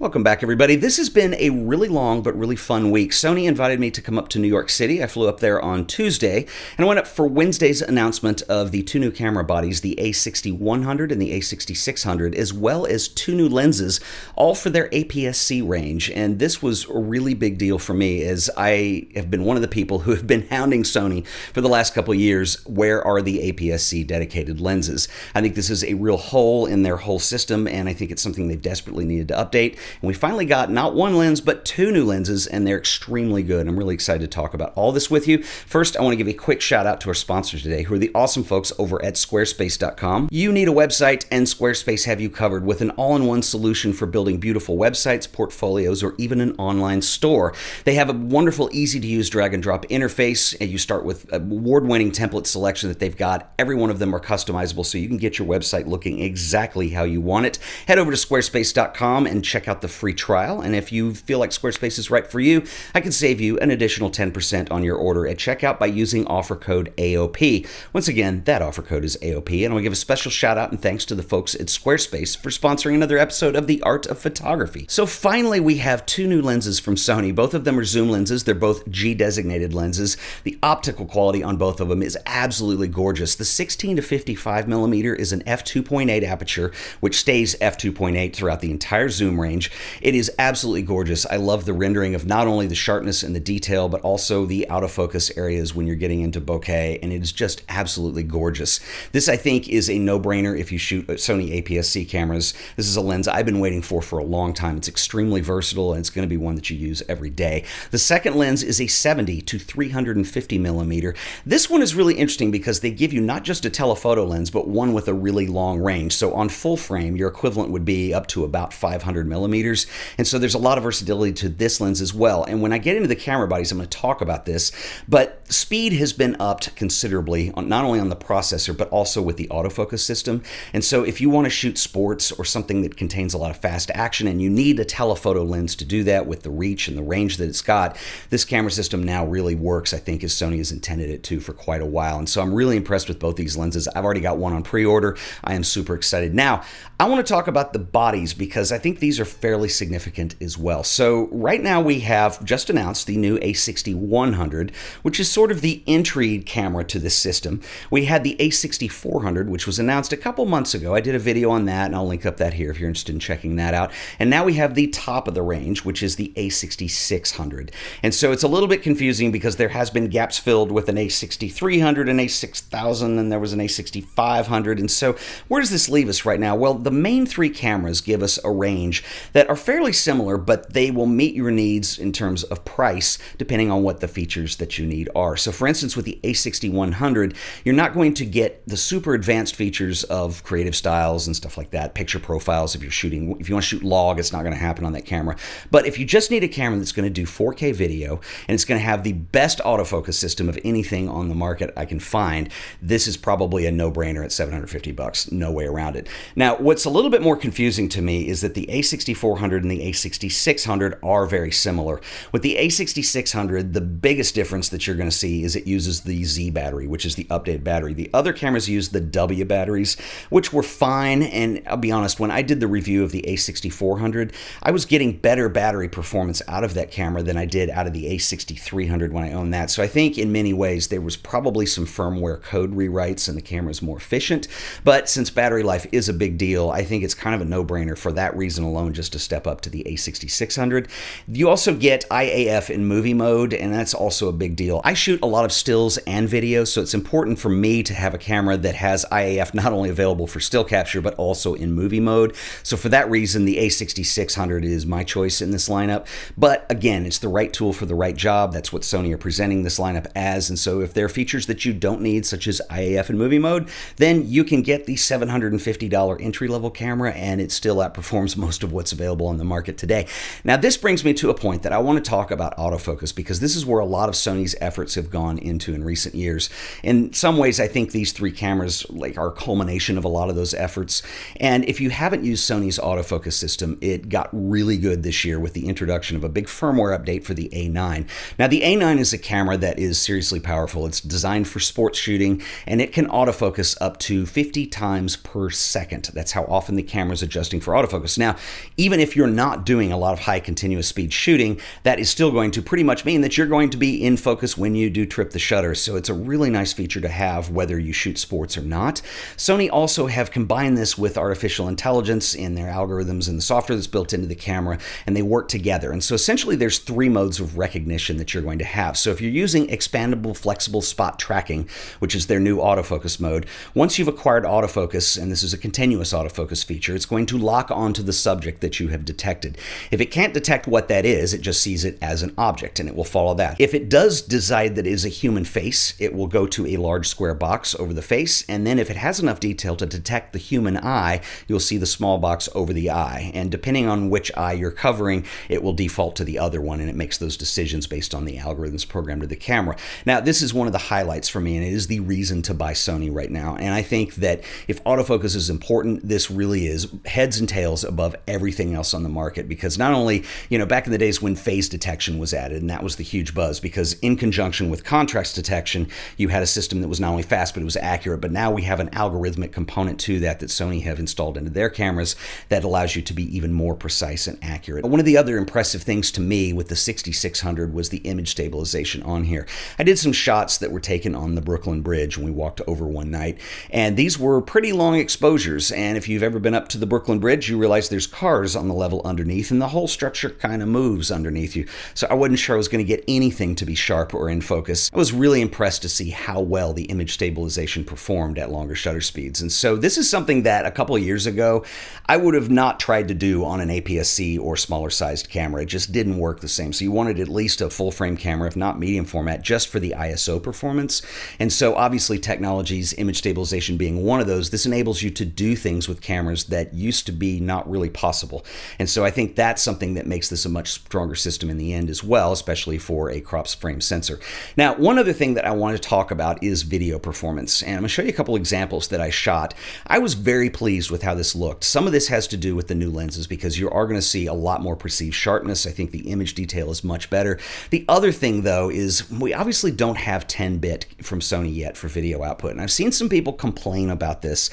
Welcome back, everybody. This has been a really long but really fun week. Sony invited me to come up to New York City. I flew up there on Tuesday, and I went up for Wednesday's announcement of the two new camera bodies, the A6100 and the A6600, as well as two new lenses, all for their APS-C range. And this was a really big deal for me, as I have been one of the people who have been hounding Sony for the last couple of years. Where are the APS-C dedicated lenses? I think this is a real hole in their whole system, and I think it's something they've desperately needed to update. And we finally got not one lens, but two new lenses, and they're extremely good. I'm really excited to talk about all this with you. First, I want to give a quick shout out to our sponsors today, who are the awesome folks over at squarespace.com. You need a website, and Squarespace have you covered with an all-in-one solution for building beautiful websites, portfolios, or even an online store. They have a wonderful, easy-to-use drag-and-drop interface, and you start with an award-winning template selection that they've got. Every one of them are customizable, so you can get your website looking exactly how you want it. Head over to squarespace.com and check out the free trial, and if you feel like Squarespace is right for you, I can save you an additional 10% on your order at checkout by using offer code AOP. Once again, that offer code is AOP, and I'll give a special shout out and thanks to the folks at Squarespace for sponsoring another episode of The Art of Photography. So finally, we have two new lenses from Sony. Both of them are zoom lenses. They're both G-designated lenses. The optical quality on both of them is absolutely gorgeous. The 16 to 55 millimeter is an f2.8 aperture, which stays f2.8 throughout the entire zoom range. It is absolutely gorgeous. I love the rendering of not only the sharpness and the detail, but also the autofocus areas when you're getting into bokeh, and it is just absolutely gorgeous. This, I think, is a no-brainer if you shoot Sony APS-C cameras. This is a lens I've been waiting for a long time. It's extremely versatile, and it's going to be one that you use every day. The second lens is a 70 to 350 millimeter. This one is really interesting because they give you not just a telephoto lens, but one with a really long range. So on full frame, your equivalent would be up to about 500 millimeters. And so there's a lot of versatility to this lens as well. And when I get into the camera bodies, I'm going to talk about this, but speed has been upped considerably, not only on the processor, but also with the autofocus system. And so if you want to shoot sports or something that contains a lot of fast action and you need a telephoto lens to do that with the reach and the range that it's got, this camera system now really works, I think, as Sony has intended it to for quite a while. And so I'm really impressed with both these lenses. I've already got one on pre-order. I am super excited. Now, I want to talk about the bodies because I think these are fairly significant as well. So right now we have just announced the new A6100, which is sort of the entry camera to this system. We had the A6400, which was announced a couple months ago. I did a video on that, and I'll link up that here if you're interested in checking that out. And now we have the top of the range, which is the A6600. And so it's a little bit confusing because there has been gaps filled with an A6300 and A6000, and there was an A6500. And so where does this leave us right now? Well, the main three cameras give us a range that are fairly similar, but they will meet your needs in terms of price depending on what the features that you need are. So for instance, with the A6100, you're not going to get the super advanced features of creative styles and stuff like that, picture profiles if you want to shoot log, it's not going to happen on that camera. But if you just need a camera that's going to do 4K video and it's going to have the best autofocus system of anything on the market I can find, this is probably a no-brainer at $750, no way around it. Now, what's a little bit more confusing to me is that the A6400 and the A6600 are very similar. With the A6600, the biggest difference that you're going to see is it uses the Z battery, which is the updated battery. The other cameras use the W batteries, which were fine, and I'll be honest, when I did the review of the A6400, I was getting better battery performance out of that camera than I did out of the A6300 when I owned that. So I think in many ways there was probably some firmware code rewrites and the camera is more efficient, but since battery life is a big deal, I think it's kind of a no-brainer for that reason alone just to step up to the A6600. You also get IAF in movie mode, and that's also a big deal. I shoot a lot of stills and videos, so it's important for me to have a camera that has IAF not only available for still capture, but also in movie mode. So for that reason, the A6600 is my choice in this lineup. But again, it's the right tool for the right job. That's what Sony are presenting this lineup as. And so if there are features that you don't need, such as IAF in movie mode, then you can get the $750 entry-level camera, and it still outperforms most of what's available on the market today. Now, this brings me to a point that I want to talk about autofocus, because this is where a lot of Sony's efforts have gone into in recent years. In some ways, I think these three cameras are a culmination of a lot of those efforts. And if you haven't used Sony's autofocus system, it got really good this year with the introduction of a big firmware update for the A9. Now, the A9 is a camera that is seriously powerful. It's designed for sports shooting, and it can autofocus up to 50 times per second. That's how often the camera is adjusting for autofocus. Now, even even if you're not doing a lot of high continuous speed shooting, that is still going to pretty much mean that you're going to be in focus when you do trip the shutter. So it's a really nice feature to have whether you shoot sports or not. Sony also have combined this with artificial intelligence in their algorithms and the software that's built into the camera, and they work together. And so essentially there's three modes of recognition that you're going to have. So if you're using expandable flexible spot tracking, which is their new autofocus mode, once you've acquired autofocus, and this is a continuous autofocus feature, it's going to lock onto the subject that you have detected. If it can't detect what that is, it just sees it as an object and it will follow that. If it does decide that it is a human face, it will go to a large square box over the face, and then if it has enough detail to detect the human eye, you'll see the small box over the eye. And depending on which eye you're covering, it will default to the other one, and it makes those decisions based on the algorithms programmed to the camera. Now, this is one of the highlights for me, and it is the reason to buy Sony right now. And I think that if autofocus is important, this really is heads and tails above everything else on the market, because not only, back in the days when phase detection was added, and that was the huge buzz, because in conjunction with contrast detection, you had a system that was not only fast, but it was accurate. But now we have an algorithmic component to that Sony have installed into their cameras that allows you to be even more precise and accurate. One of the other impressive things to me with the 6600 was the image stabilization on here. I did some shots that were taken on the Brooklyn Bridge when we walked over one night, and these were pretty long exposures. And if you've ever been up to the Brooklyn Bridge, you realize there's cars on the level underneath, and the whole structure kind of moves underneath you. So I wasn't sure I was going to get anything to be sharp or in focus. I was really impressed to see how well the image stabilization performed at longer shutter speeds. And so this is something that a couple of years ago, I would have not tried to do on an APS-C or smaller sized camera. It just didn't work the same. So you wanted at least a full frame camera, if not medium format, just for the ISO performance. And so obviously technologies, image stabilization being one of those, this enables you to do things with cameras that used to be not really possible. And so I think that's something that makes this a much stronger system in the end as well, especially for a crop frame sensor. Now, one other thing that I want to talk about is video performance. And I'm going to show you a couple examples that I shot. I was very pleased with how this looked. Some of this has to do with the new lenses, because you are going to see a lot more perceived sharpness. I think the image detail is much better. The other thing, though, is we obviously don't have 10-bit from Sony yet for video output. And I've seen some people complain about this.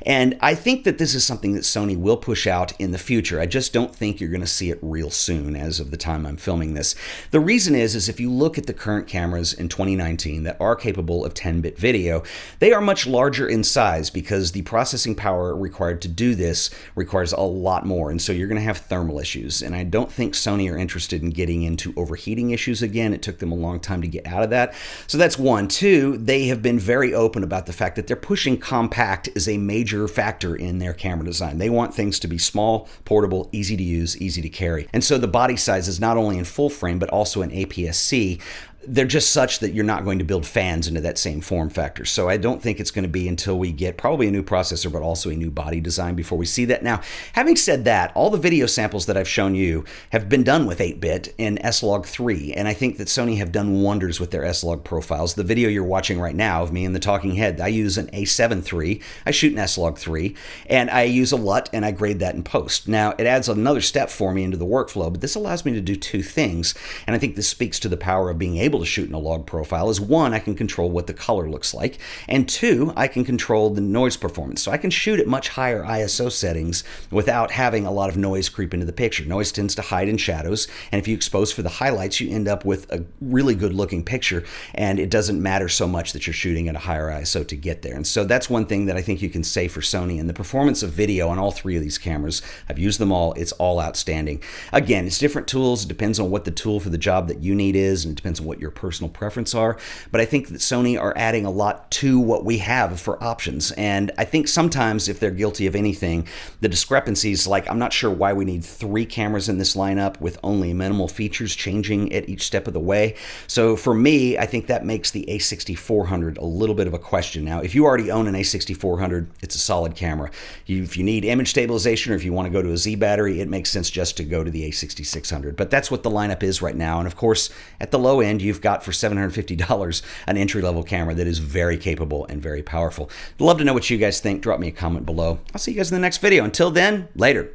And I think that this is something that Sony will push out in the future. I just don't think you're going to see it real soon as of the time I'm filming this. The reason is if you look at the current cameras in 2019 that are capable of 10-bit video, they are much larger in size because the processing power required to do this requires a lot more. And so you're going to have thermal issues. And I don't think Sony are interested in getting into overheating issues again. It took them a long time to get out of that. So that's one. Two, they have been very open about the fact that they're pushing compact as a major factor in their camera design. They want things to be small, portable, easy to use, easy to carry. And so the body size is not only in full frame, but also in APS-C. They're just such that you're not going to build fans into that same form factor. So I don't think it's going to be until we get probably a new processor, but also a new body design before we see that. Now, having said that, all the video samples that I've shown you have been done with 8-bit in S-Log3, and I think that Sony have done wonders with their S-Log profiles. The video you're watching right now of me and the talking head, I use an A7 III, I shoot an S-Log3, and I use a LUT, and I grade that in post. Now, it adds another step for me into the workflow, but this allows me to do two things, and I think this speaks to the power of being able to shoot in a log profile. Is one, I can control what the color looks like, and two, I can control the noise performance. So I can shoot at much higher ISO settings without having a lot of noise creep into the picture. Noise tends to hide in shadows, and if you expose for the highlights, you end up with a really good looking picture, and it doesn't matter so much that you're shooting at a higher ISO to get there. And so that's one thing that I think you can say for Sony, and the performance of video on all three of these cameras, I've used them all, it's all outstanding. Again, it's different tools, it depends on what the tool for the job that you need is, and it depends on what your personal preference are, but I think that Sony are adding a lot to what we have for options. And I think sometimes if they're guilty of anything, the discrepancies, like I'm not sure why we need 3 cameras in this lineup with only minimal features changing at each step of the way. So for me, I think that makes the A6400 a little bit of a question. Now, if you already own an A6400, it's a solid camera. If you need image stabilization or if you want to go to a Z battery, it makes sense just to go to the A6600. But that's what the lineup is right now. And of course, at the low end, you've got for $750 an entry-level camera that is very capable and very powerful. I'd love to know what you guys think. Drop me a comment below. I'll see you guys in the next video. Until then, later.